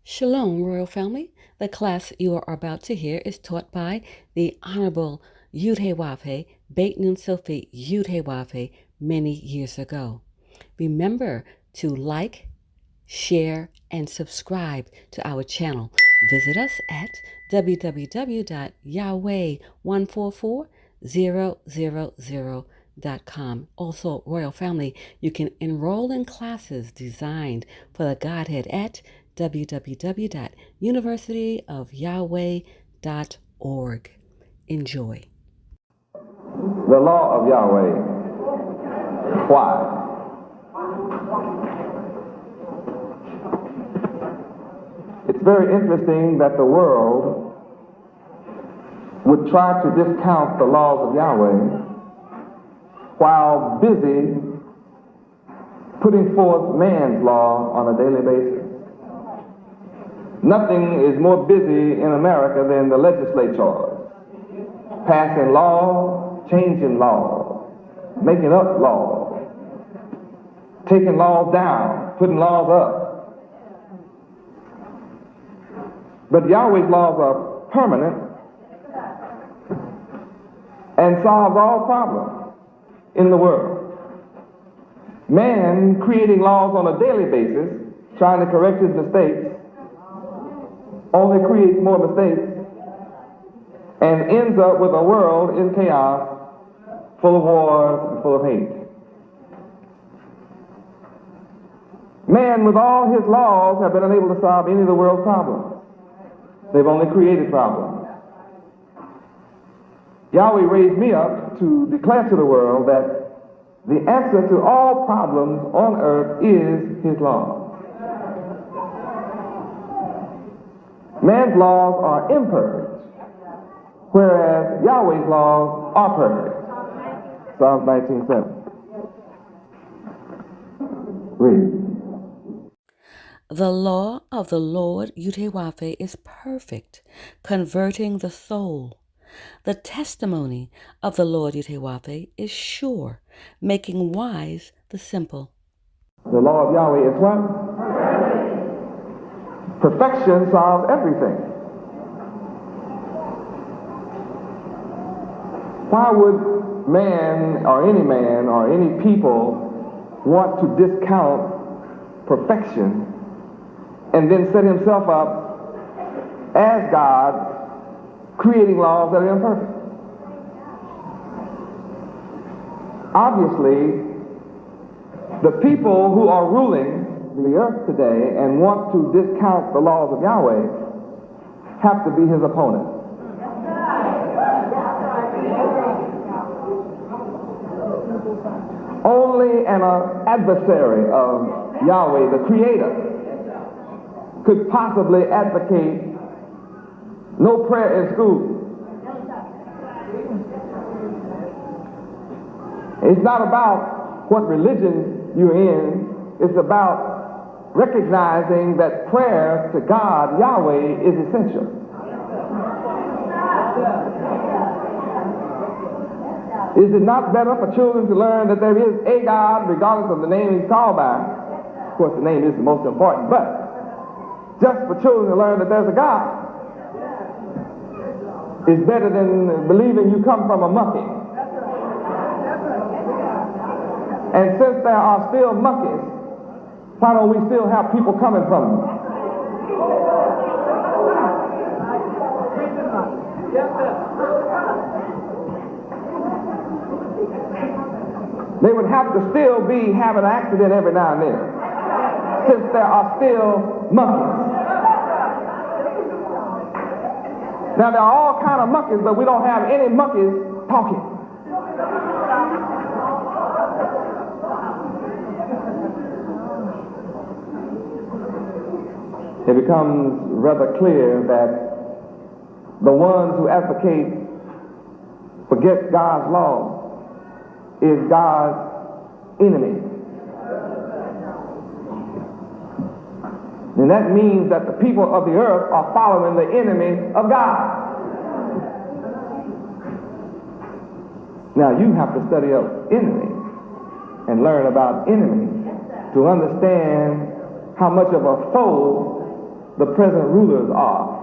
Shalom, Royal Family. The class you are about to hear is taught by the Honorable Yahweh Ben Yahweh many years ago. Remember to like, share, and subscribe to our channel. Visit us at www.yahweh144000.com. Also, Royal Family, you can enroll in classes designed for the Godhead at www.universityofyahweh.org. Enjoy. The law of Yahweh. Why? It's very interesting that the world would try to discount the laws of Yahweh while busy putting forth man's law on a daily basis. Nothing is more busy in America than the legislatures, passing laws, changing laws, making up laws, taking laws down, putting laws up. But Yahweh's laws are permanent and solve all problems in the world. Man creating laws on a daily basis, trying to correct his mistakes, only creates more mistakes and ends up with a world in chaos, full of wars and full of hate. Man, with all his laws, have been unable to solve any of the world's problems. They've only created problems. Yahweh raised me up to declare to the world that the answer to all problems on earth is his law. Man's laws are imperfect, whereas Yahweh's laws are perfect. Psalms 19:7. Read. The law of the Lord Yahweh is perfect, converting the soul. The testimony of the Lord Yahweh is sure, making wise the simple. The law of Yahweh is what? Perfection solves everything. Why would man or any people want to discount perfection and then set himself up as God, creating laws that are imperfect? Obviously, the people who are ruling the earth today and want to discount the laws of Yahweh have to be his opponents. Only an adversary of Yahweh, the Creator, could possibly advocate no prayer in school. It's not about what religion you're in. It's about recognizing that prayer to God, Yahweh, is essential. Is it not better for children to learn that there is a God, regardless of the name he's called by? Of course, the name is the most important, but just for children to learn that there's a God is better than believing you come from a monkey. And since there are still monkeys, why don't we still have people coming from them? They would have to still be having an accident every now and then, since there are still monkeys. Now, there are all kinds of monkeys, but we don't have any monkeys talking. It becomes rather clear that the ones who advocate forget God's law is God's enemy. And that means that the people of the earth are following the enemy of God. Now you have to study up enemies and learn about enemies to understand how much of a foe the present rulers are.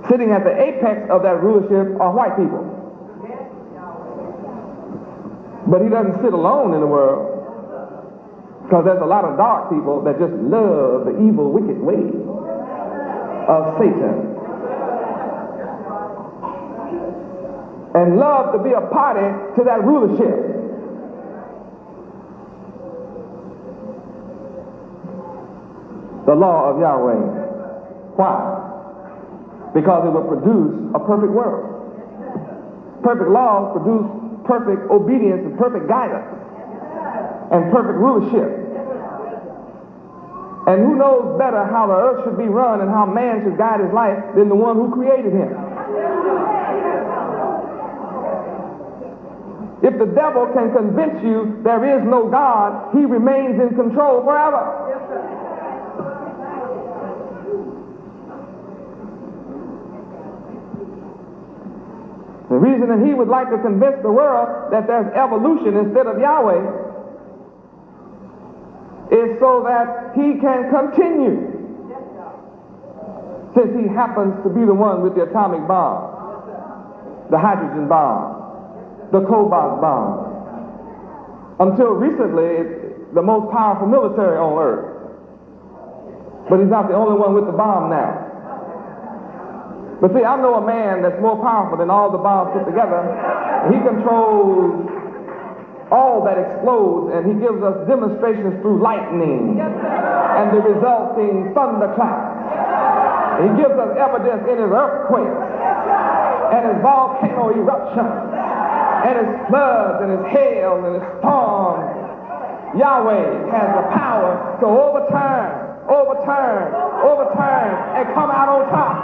Sitting at the apex of that rulership are white people. But he doesn't sit alone in the world, because there's a lot of dark people that just love the evil, wicked ways of Satan and love to be a party to that rulership. The law of Yahweh. Why? Because it will produce a perfect world. Perfect laws produce perfect obedience and perfect guidance and perfect rulership. And who knows better how the earth should be run and how man should guide his life than the one who created him? If the devil can convince you there is no God, he remains in control forever. The reason that he would like to convince the world that there's evolution instead of Yahweh is so that he can continue, since he happens to be the one with the atomic bomb, the hydrogen bomb, the cobalt bomb. Until recently, it's the most powerful military on earth. But he's not the only one with the bomb now. But see, I know a man that's more powerful than all the bombs put together. He controls all that explodes, and he gives us demonstrations through lightning and the resulting thunderclaps. He gives us evidence in his earthquakes and his volcano eruptions and his floods and his hail and his storms. Yahweh has the power to overturn, and come out on top.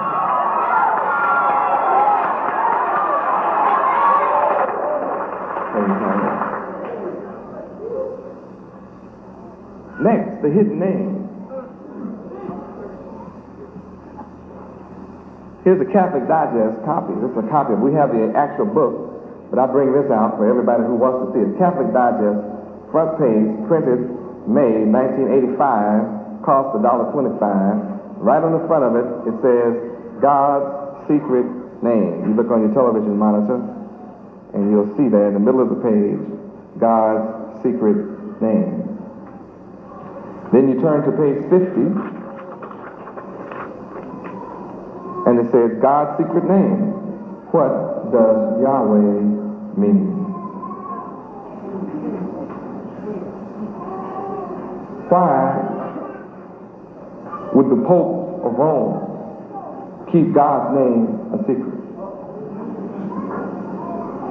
Next, the hidden name. Here's a Catholic Digest copy. This is a copy. We have the actual book, but I bring this out for everybody who wants to see it. Catholic Digest, front page, printed May 1985, cost $1.25. Right on the front of it, it says, God's secret name. You look on your television monitor, and you'll see there in the middle of the page, God's secret name. Then you turn to page 50, and it says, God's secret name. What does Yahweh mean? Why would the Pope of Rome keep God's name a secret?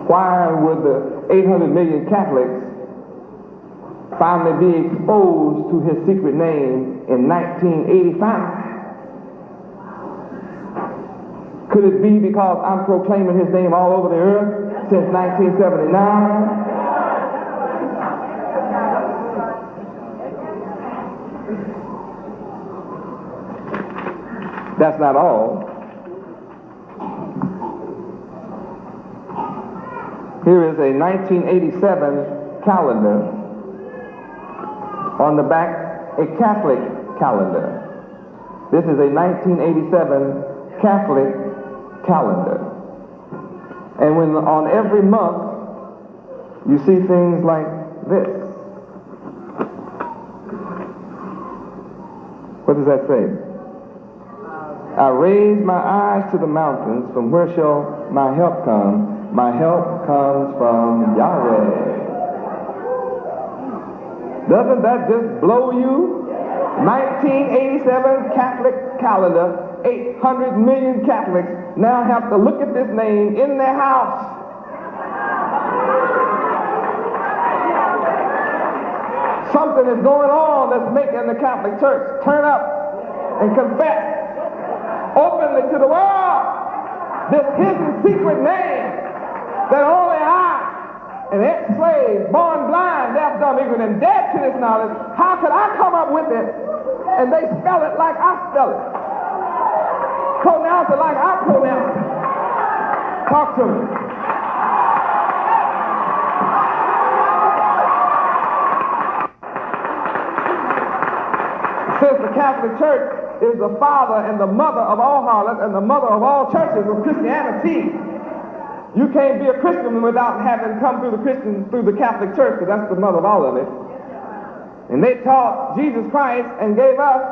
Why would the 800 million Catholics finally be exposed to his secret name in 1985? Could it be because I'm proclaiming his name all over the earth since 1979? That's not all. Here is a 1987 calendar. On the back, a Catholic calendar. This is a 1987 Catholic calendar. And when on every month, you see things like this. What does that say? I raise my eyes to the mountains, from where shall my help come? My help comes from Yahweh. Doesn't that just blow you? 1987 Catholic calendar, 800 million Catholics now have to look at this name in their house. Something is going on that's making the Catholic Church turn up and confess openly to the world this hidden secret name that only I, an ex-slave, born blind, deaf, dumb, ignorant, and dead to this knowledge, how could I come up with it and they spell it like I spell it? Pronounce it like I pronounce it. Talk to me. Since the Catholic Church is the father and the mother of all harlots and the mother of all churches of Christianity, you can't be a Christian without having come through the Catholic Church, because that's the mother of all of it. And they taught Jesus Christ and gave us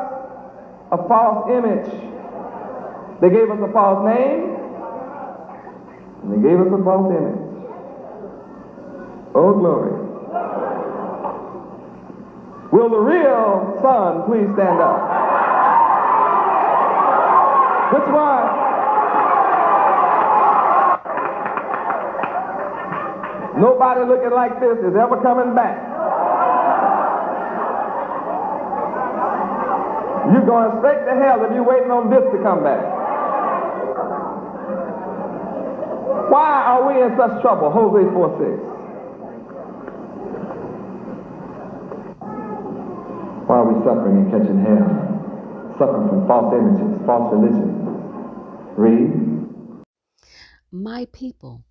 a false image. They gave us a false name, and they gave us a false image. Oh, glory. Will the real son please stand up? Which one? Nobody looking like this is ever coming back. You're going straight to hell if you're waiting on this to come back. Why are we in such trouble? Hosea 4:6. Why are we suffering and catching hell? Suffering from false images, false religions. Read. My people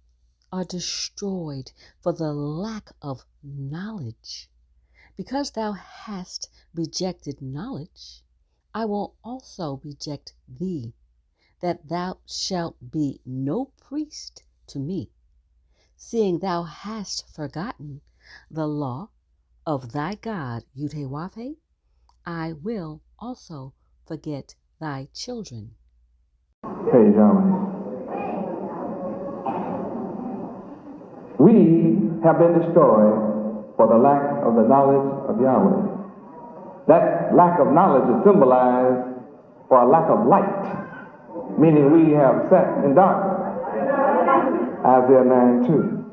are destroyed for the lack of knowledge. Because thou hast rejected knowledge, I will also reject thee, that thou shalt be no priest to me, seeing thou hast forgotten the law of thy God, Pt1, I will also forget thy children. Praise Yahweh. We have been destroyed for the lack of the knowledge of Yahweh. That lack of knowledge is symbolized for a lack of light, meaning we have sat in darkness. Isaiah 9:2.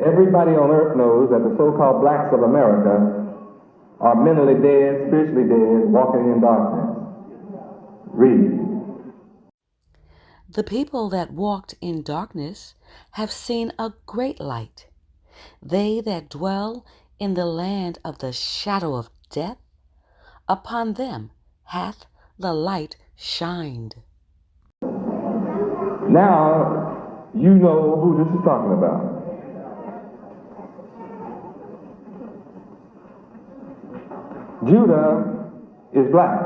Everybody on earth knows that the so-called blacks of America are mentally dead, spiritually dead, walking in darkness. Read. The people that walked in darkness have seen a great light. They that dwell in the land of the shadow of death, upon them hath the light shined. Now, you know who this is talking about. Judah is black.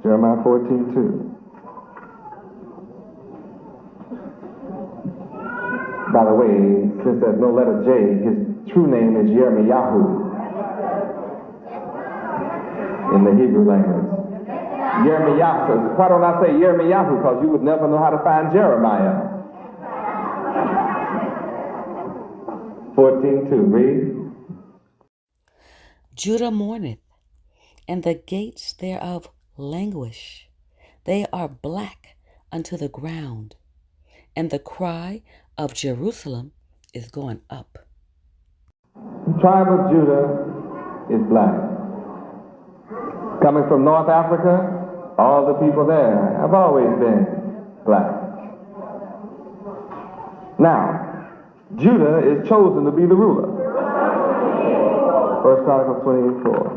Jeremiah 14:2. By the way, since there's no letter J, his true name is Yirmiyahu in the Hebrew language. Yirmiyahu. Why don't I say Yirmiyahu? Because you would never know how to find Jeremiah. 14:2. Read. Judah mourneth, and the gates thereof languish. They are black unto the ground, and the cry of Jerusalem is going up. The tribe of Judah is black. Coming from North Africa, all the people there have always been black. Now, Judah is chosen to be the ruler. 1 Chronicles 28:4.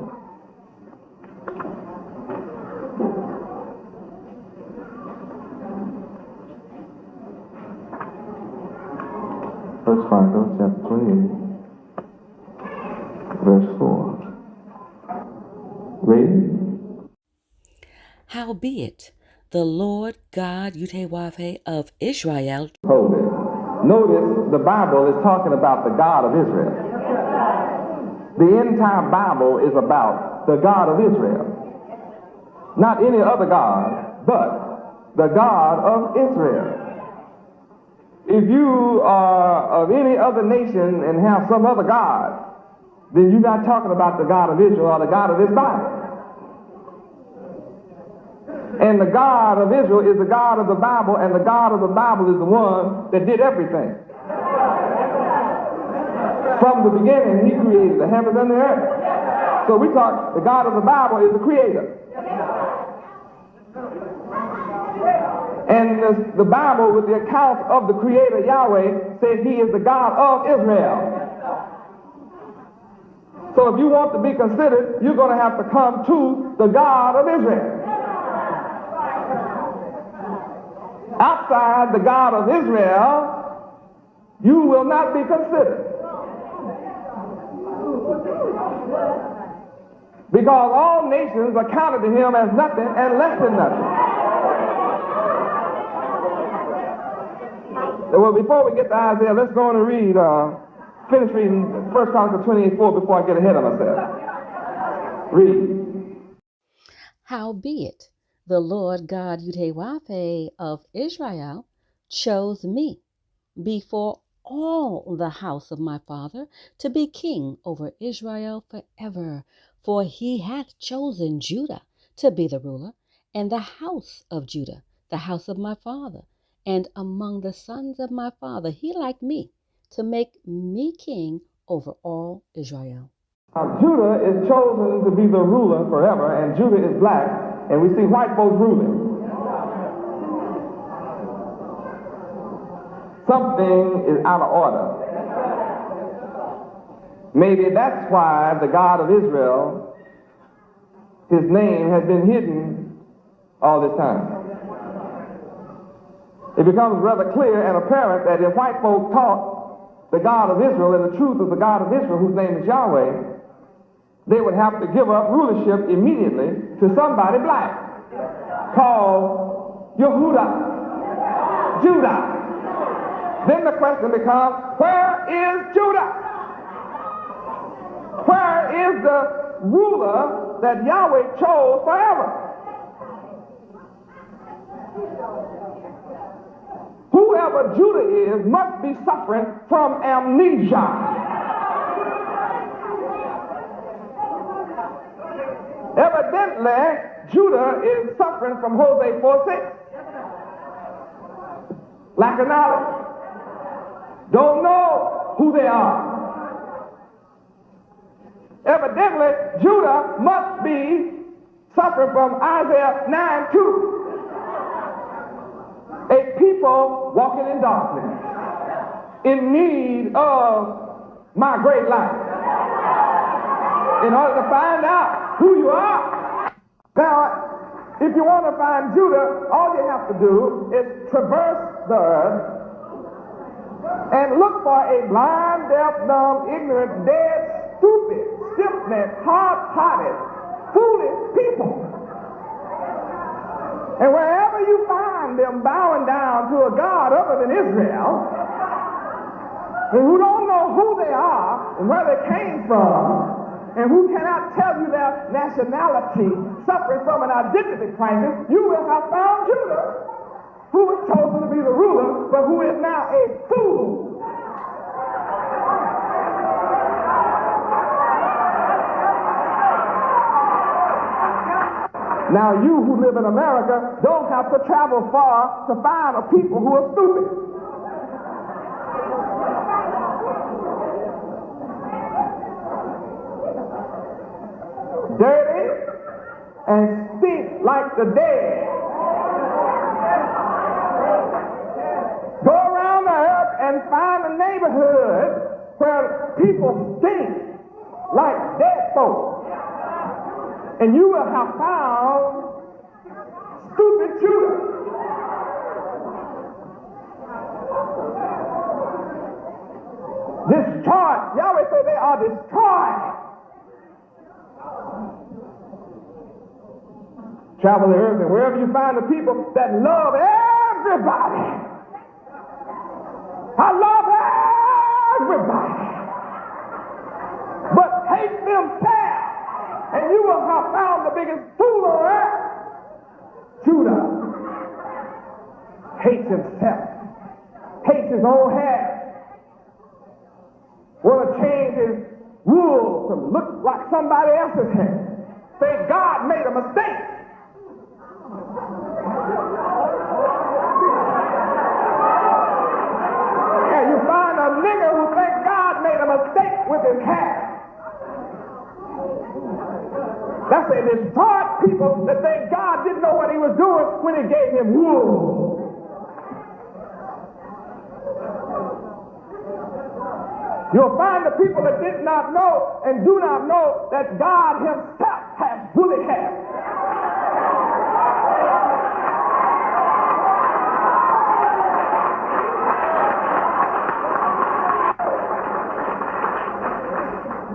First Chronicles chapter 28, verse 4. Read. Howbeit, the Lord God Pt1 of Israel. Hold it. Notice the Bible is talking about the God of Israel. The entire Bible is about the God of Israel. Not any other God, but the God of Israel. If you are of any other nation and have some other God, then you're not talking about the God of Israel or the God of this Bible. And the God of Israel is the God of the Bible, and the God of the Bible is the one that did everything. From the beginning, he created the heavens and the earth. So we talk, the God of the Bible is the creator. And the Bible, with the account of the creator Yahweh, says he is the God of Israel. So if you want to be considered, you're going to have to come to the God of Israel. Outside the God of Israel, you will not be considered. because all nations are counted to him as nothing and less than nothing. Well, before we get to Isaiah, let's go on and finish reading 1 Chronicles 28:4 before I get ahead of myself. Read. Howbeit, the Lord God Yahweh of Israel chose me before all the house of my father to be king over Israel forever. For he hath chosen Judah to be the ruler, and the house of Judah, the house of my father. And among the sons of my father, he liked me to make me king over all Israel. Judah is chosen to be the ruler forever, and Judah is black, and we see white folks ruling. Something is out of order. Maybe that's why the God of Israel, his name has been hidden all this time. It becomes rather clear and apparent that if white folk taught the God of Israel and the truth of the God of Israel, whose name is Yahweh, they would have to give up rulership immediately to somebody black called Yehudah, Judah. Then the question becomes, where is Judah? Where is the ruler that Yahweh chose forever? Whoever Judah is must be suffering from amnesia. Evidently, Judah is suffering from Hosea 4:6. Lack of knowledge. Don't know who they are. Evidently, Judah must be suffering from Isaiah 9:2. A people walking in darkness, in need of my great light. In order to find out who you are. Now, if you want to find Judah, all you have to do is traverse the earth and look for a blind, deaf, dumb, ignorant, dead, stupid, stiff-necked, hard-hearted, foolish people. And wherever you find them bowing down to a God other than Israel, and who don't know who they are and where they came from, and who cannot tell you their nationality, suffering from an identity crisis, you will have found Judah, who was chosen to be the ruler, but who is now a fool. Now you who live in America don't have to travel far to find a people who are stupid. Dirty and stink like the dead. Go around the earth and find a neighborhood where people stink like dead folks. And you will have found stupid Judah. Destroyed. Yahweh said they are destroyed. Travel the earth, and wherever you find the people that love everybody. I love everybody. But hate themselves. And you will have found the biggest fool on earth. Judah hates himself, hates his own hair, want to change his wool to look like somebody else's hair. Say God made a mistake. And you find a nigger who thinks God made a mistake with his hair. That's a destroyed people that think God didn't know what he was doing when he gave him wool. You'll find the people that did not know and do not know that God himself has woolly hair.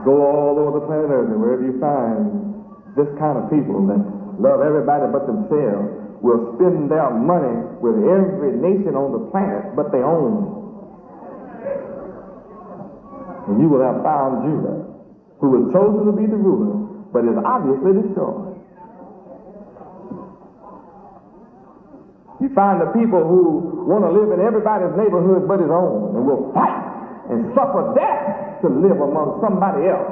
Go all over the planet Earth, and wherever you find this kind of people that love everybody but themselves will spend their money with every nation on the planet but their own. And you will have found Judah, who was chosen to be the ruler, but is obviously destroyed. You find the people who want to live in everybody's neighborhood but his own, and will fight and suffer death to live among somebody else.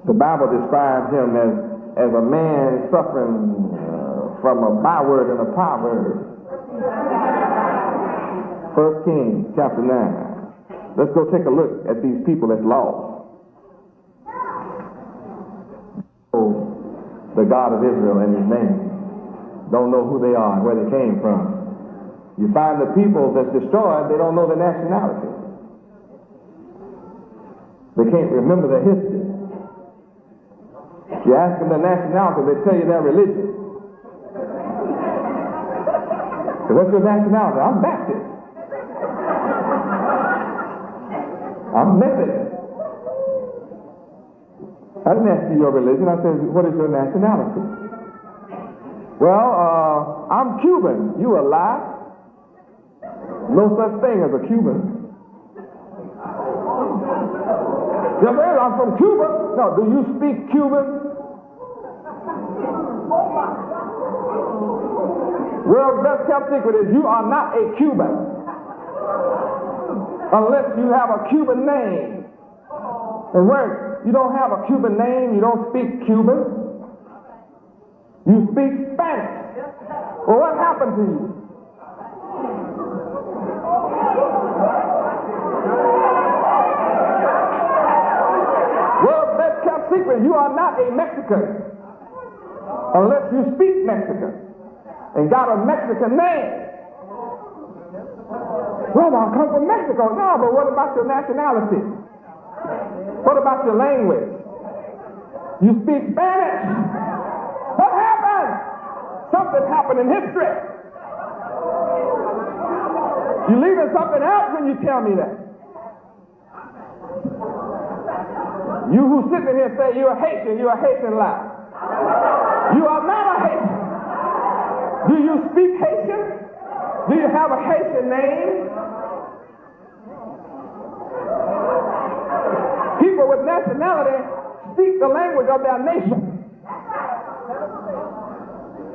The Bible describes him as a man suffering from a byword and a proverb. 1 Kings chapter 9. Let's go take a look at these people that's lost. The God of Israel and his name. Don't know who they are and where they came from. You find the people that's destroyed, they don't know their nationality. They can't remember their history. You ask them their nationality, they tell you their religion. So what's your nationality? I'm Baptist. I'm Methodist. I didn't ask you your religion. I said, what is your nationality? Well, I'm Cuban. You a lie? No such thing as a Cuban. I'm from Cuba. No, do you speak Cuban? World's best kept secret is you are not a Cuban unless you have a Cuban name. And where you don't have a Cuban name, you don't speak Cuban, you speak Spanish. Well, what happened to you? World's best kept secret, you are not a Mexican unless you speak Mexican and got a Mexican name. Well, I come from Mexico. No, but what about your nationality? What about your language? You speak Spanish. What happened? Something happened in history. You're leaving something out when you tell me that. You who sitting here say you're a Haitian lie. You are not a Haitian. Do you speak Haitian? Do you have a Haitian name? People with nationality speak the language of their nation.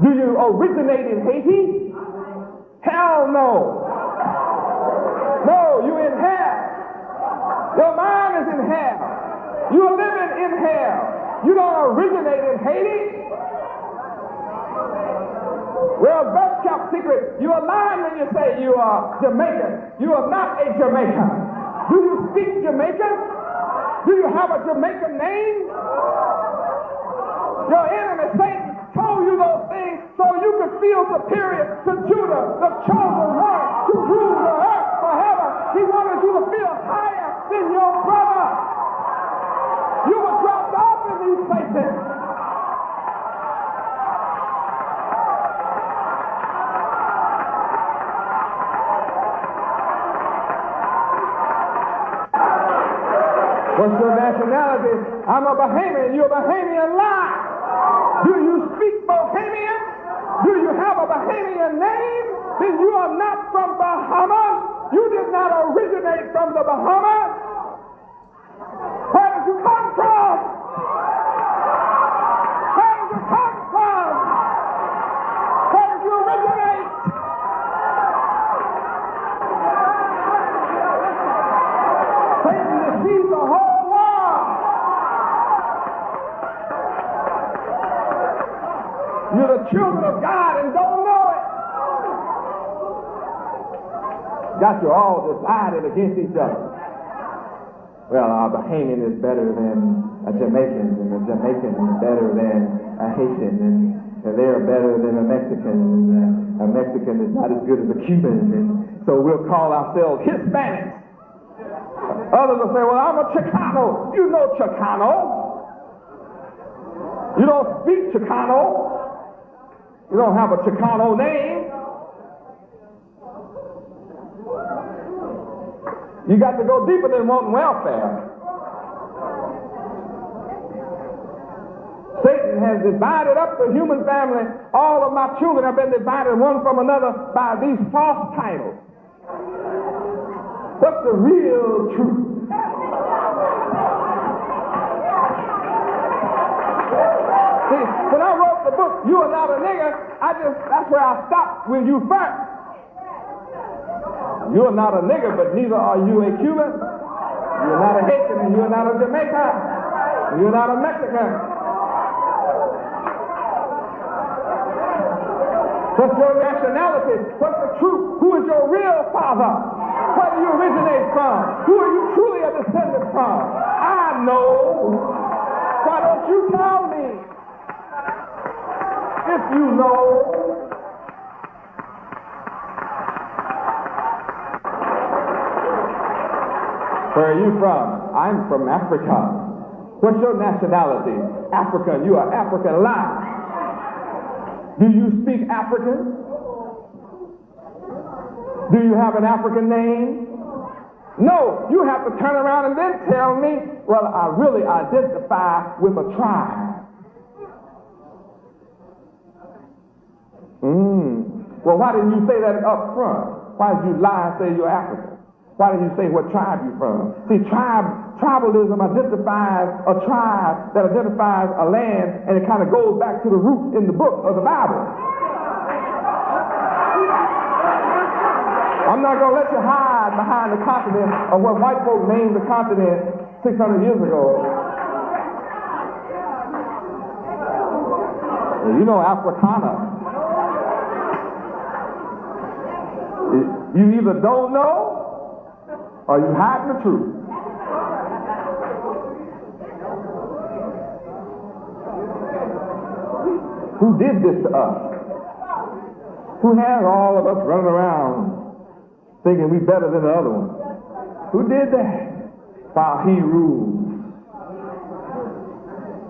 Do you originate in Haiti? Hell no. No, you in hell. Your mind is in hell. You're living in hell. You don't originate in Haiti. Well, best kept secret, you are lying when you say you are Jamaican. You are not a Jamaican. Do you speak Jamaican? Do you have a Jamaican name? Your enemy, Satan, told you those things so you could feel superior to Judah, the chosen one, to rule the earth forever. He wanted you to feel higher than your brother. You were dropped off in these places. What's your nationality? I'm a Bahamian. You're a Bahamian lie. Do you speak Bahamian? Do you have a Bahamian name? Then you are not from Bahamas. You did not originate from the Bahamas. Where did you come from? Where did you come from? Where did you originate? Satan deceived the whole. You're the children of God and don't know it. Got you all divided against each other. Well, a Bahamian is better than a Jamaican, and a Jamaican is better than a Haitian, and they're better than a Mexican, and a Mexican is not as good as a Cuban, and so we'll call ourselves Hispanics. Others will say, well, I'm a Chicano. You know Chicano. You don't speak Chicano. You don't have a Chicano name. You got to go deeper than wanting welfare. Satan has divided up the human family. All of my children have been divided one from another by these false titles. What's the real truth? See, when I wrote the book, You Are Not a Nigger, that's where I stopped with you first. You are not a nigger, but neither are you a Cuban. You are not a Haitian, and you are not a Jamaican. You are not a Mexican. What's your nationality? What's the truth? Who is your real father? Where do you originate from? Who are you truly a descendant from? I know. Why don't you tell me? If you know. Where are you from? I'm from Africa. What's your nationality? African. You are African. Lie. Do you speak African? Do you have an African name? No. You have to turn around and then tell me, well, I really identify with a tribe. Well, why didn't you say that up front? Why did you lie and say you're African? Why did you say what tribe you're from? See, tribalism identifies a tribe that identifies a land, and it kind of goes back to the roots in the book of the Bible. I'm not going to let you hide behind the continent of what white folk named the continent 600 years ago. You know Africana. You either don't know or you hiding the truth. Who did this to us? Who has all of us running around thinking we better than the other one? Who did that while he ruled?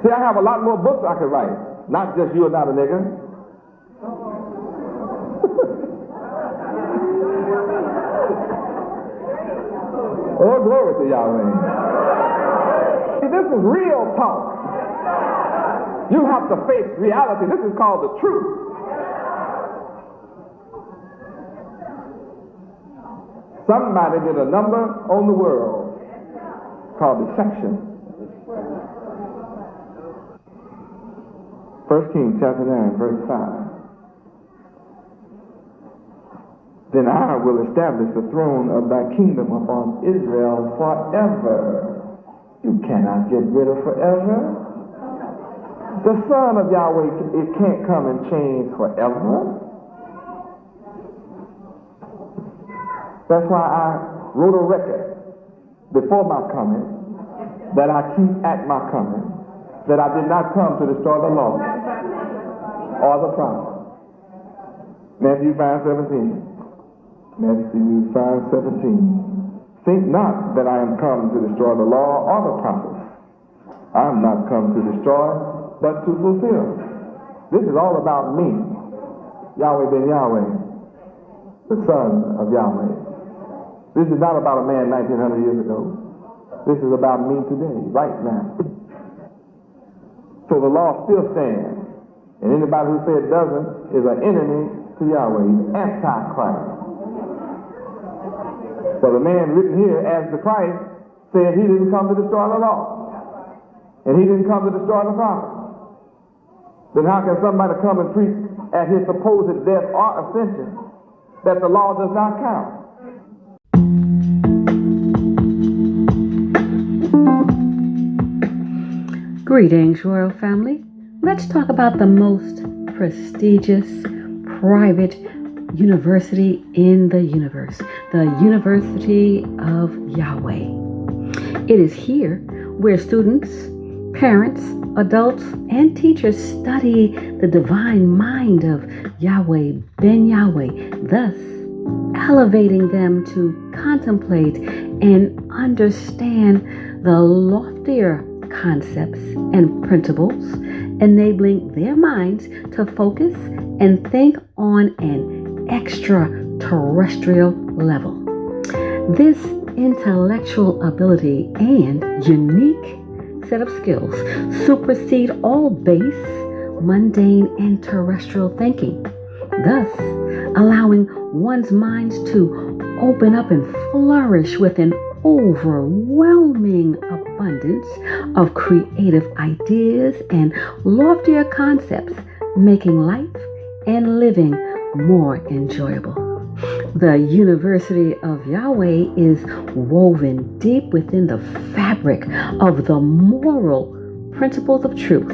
See, I have a lot more books I could write. Not just You Are Not a Nigger. Oh, glory to Yahweh. See, this is real talk. You have to face reality. This is called the truth. Somebody did a number on the world called deception. 1 Kings chapter 9, verse 5. Then I will establish the throne of thy kingdom upon Israel forever. You cannot get rid of forever. The Son of Yahweh, it can't come and change forever. That's why I wrote a record before my coming that I keep at my coming, that I did not come to destroy the law or the prophet. Matthew 5:17. Matthew 5:17. Think not that I am come to destroy the law or the prophets. I am not come to destroy, but to fulfill. This is all about me, Yahweh Ben Yahweh, the Son of Yahweh. This is not about a man 1900 years ago. This is about me today, right now. So the law still stands. And anybody who says it doesn't is an enemy to Yahweh. He's anti-Christ. So the man written here as the Christ said he didn't come to destroy the law. And he didn't come to destroy the prophet. Then how can somebody come and preach at his supposed death or ascension that the law does not count? Greetings, royal family. Let's talk about the most prestigious private university in the universe, the University of Yahweh. It is here where students, parents, adults, and teachers study the divine mind of Yahweh Ben Yahweh, thus elevating them to contemplate and understand the loftier concepts and principles, enabling their minds to focus and think on an extraterrestrial level. This intellectual ability and unique set of skills supersede all base, mundane, and terrestrial thinking, thus allowing one's minds to open up and flourish with an overwhelming abundance of creative ideas and loftier concepts, making life and living more enjoyable. The University of Yahweh is woven deep within the fabric of the moral principles of truth,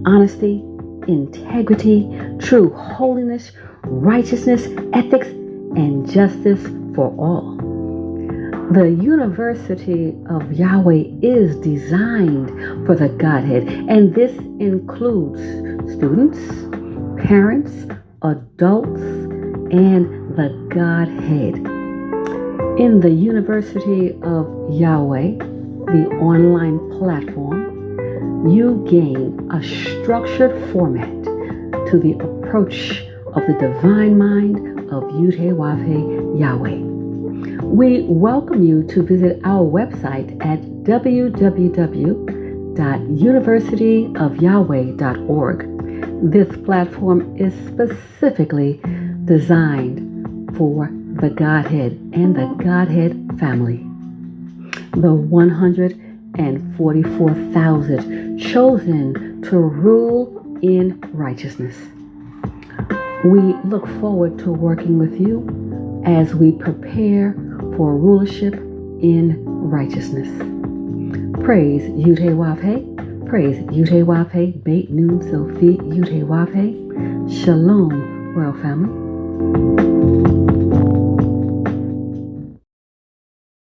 honesty, integrity, true holiness, righteousness, ethics, and justice for all. The University of Yahweh is designed for the Godhead, and this includes students, parents, adults, and the Godhead. In the University of Yahweh, the online platform, you gain a structured format to the approach of the divine mind of Yud-Heh-Wav-Heh Yahweh. We welcome you to visit our website at www.universityofyahweh.org. This platform is specifically designed for the Godhead and the Godhead family. The 144,000 chosen to rule in righteousness. We look forward to working with you as we prepare for rulership in righteousness. Praise Yud-Heh-Wav-Heh. Praise Yud-Heh-Wav-Heh. Beit Nun Sophie Yud-Heh-Wav-Heh. Shalom, Royal Family.